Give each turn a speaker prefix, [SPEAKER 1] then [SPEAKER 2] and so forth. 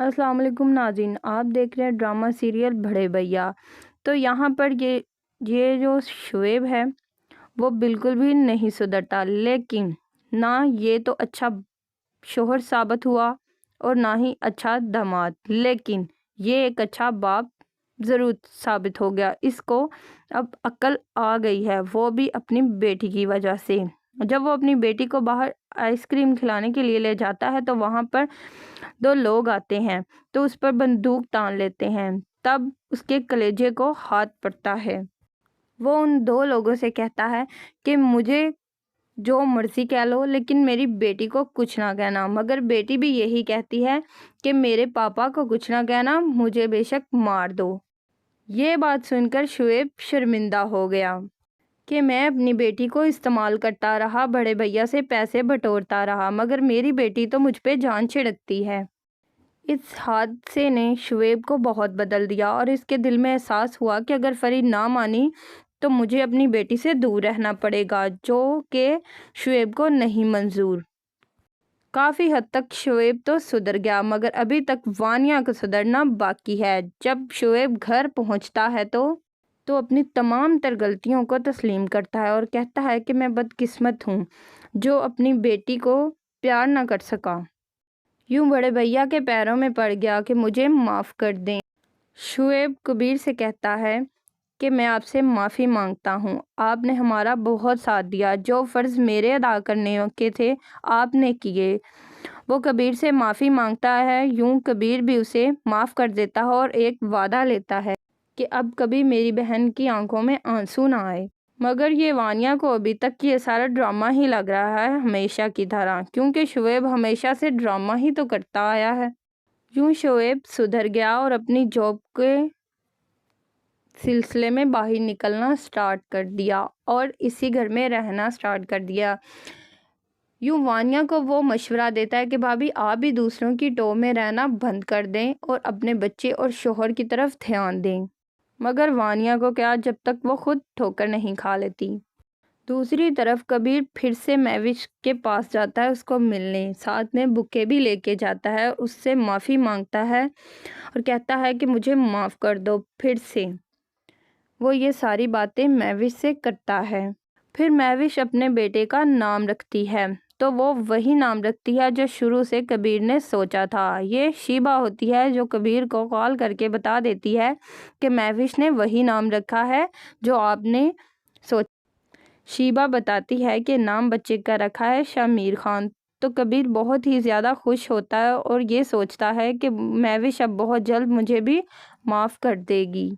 [SPEAKER 1] السلام علیکم ناظرین، آپ دیکھ رہے ہیں ڈرامہ سیریل بڑے بھیا۔ تو یہاں پر یہ جو شعیب ہے وہ بالکل بھی نہیں سدھرتا، لیکن نہ یہ تو اچھا شوہر ثابت ہوا اور نہ ہی اچھا داماد، لیکن یہ ایک اچھا باپ ضرور ثابت ہو گیا۔ اس کو اب عقل آ گئی ہے، وہ بھی اپنی بیٹی کی وجہ سے۔ جب وہ اپنی بیٹی کو باہر آئس کریم کھلانے کے لیے لے جاتا ہے تو وہاں پر دو لوگ آتے ہیں تو اس پر بندوق تان لیتے ہیں، تب اس کے کلیجے کو ہاتھ پڑتا ہے۔ وہ ان دو لوگوں سے کہتا ہے کہ مجھے جو مرضی کہہ لو لیکن میری بیٹی کو کچھ نہ کہنا، مگر بیٹی بھی یہی کہتی ہے کہ میرے پاپا کو کچھ نہ کہنا، مجھے بے شک مار دو۔ یہ بات سن کر شعیب شرمندہ ہو گیا کہ میں اپنی بیٹی کو استعمال کرتا رہا، بڑے بھیا سے پیسے بٹورتا رہا، مگر میری بیٹی تو مجھ پہ جان چھڑکتی ہے۔ اس حادثے نے شعیب کو بہت بدل دیا اور اس کے دل میں احساس ہوا کہ اگر فرید نہ مانی تو مجھے اپنی بیٹی سے دور رہنا پڑے گا، جو کہ شعیب کو نہیں منظور۔ کافی حد تک شعیب تو سدھر گیا، مگر ابھی تک وانیہ کو سدھرنا باقی ہے۔ جب شعیب گھر پہنچتا ہے تو اپنی تمام تر غلطیوں کو تسلیم کرتا ہے اور کہتا ہے کہ میں بدقسمت ہوں جو اپنی بیٹی کو پیار نہ کر سکا۔ یوں بڑے بھیا کے پیروں میں پڑ گیا کہ مجھے معاف کر دیں۔ شعیب کبیر سے کہتا ہے کہ میں آپ سے معافی مانگتا ہوں، آپ نے ہمارا بہت ساتھ دیا، جو فرض میرے ادا کرنے کے تھے آپ نے کیے۔ وہ کبیر سے معافی مانگتا ہے، یوں کبیر بھی اسے معاف کر دیتا ہے اور ایک وعدہ لیتا ہے کہ اب کبھی میری بہن کی آنکھوں میں آنسو نہ آئے۔ مگر یہ وانیہ کو ابھی تک یہ سارا ڈرامہ ہی لگ رہا ہے، ہمیشہ کی طرح، کیونکہ شعیب ہمیشہ سے ڈرامہ ہی تو کرتا آیا ہے۔ یوں شعیب سدھر گیا اور اپنی جاب کے سلسلے میں باہر نکلنا سٹارٹ کر دیا اور اسی گھر میں رہنا سٹارٹ کر دیا۔ یوں وانیہ کو وہ مشورہ دیتا ہے کہ بھابھی آپ بھی دوسروں کی ٹو میں رہنا بند کر دیں اور اپنے بچے اور شوہر کی طرف دھیان دیں، مگر وانیہ کو کیا، جب تک وہ خود ٹھوکر نہیں کھا لیتی۔ دوسری طرف کبیر پھر سے مہوش کے پاس جاتا ہے اس کو ملنے، ساتھ میں بکے بھی لے کے جاتا ہے، اس سے معافی مانگتا ہے اور کہتا ہے کہ مجھے معاف کر دو۔ پھر سے وہ یہ ساری باتیں مہوش سے کرتا ہے۔ پھر مہوش اپنے بیٹے کا نام رکھتی ہے تو وہ وہی نام رکھتی ہے جو شروع سے کبیر نے سوچا تھا۔ یہ شیبہ ہوتی ہے جو کبیر کو کال کر کے بتا دیتی ہے کہ مہوش نے وہی نام رکھا ہے جو آپ نے سوچا۔ شیبہ بتاتی ہے کہ نام بچے کا رکھا ہے شمیر خان، تو کبیر بہت ہی زیادہ خوش ہوتا ہے اور یہ سوچتا ہے کہ مہوش اب بہت جلد مجھے بھی معاف کر دے گی۔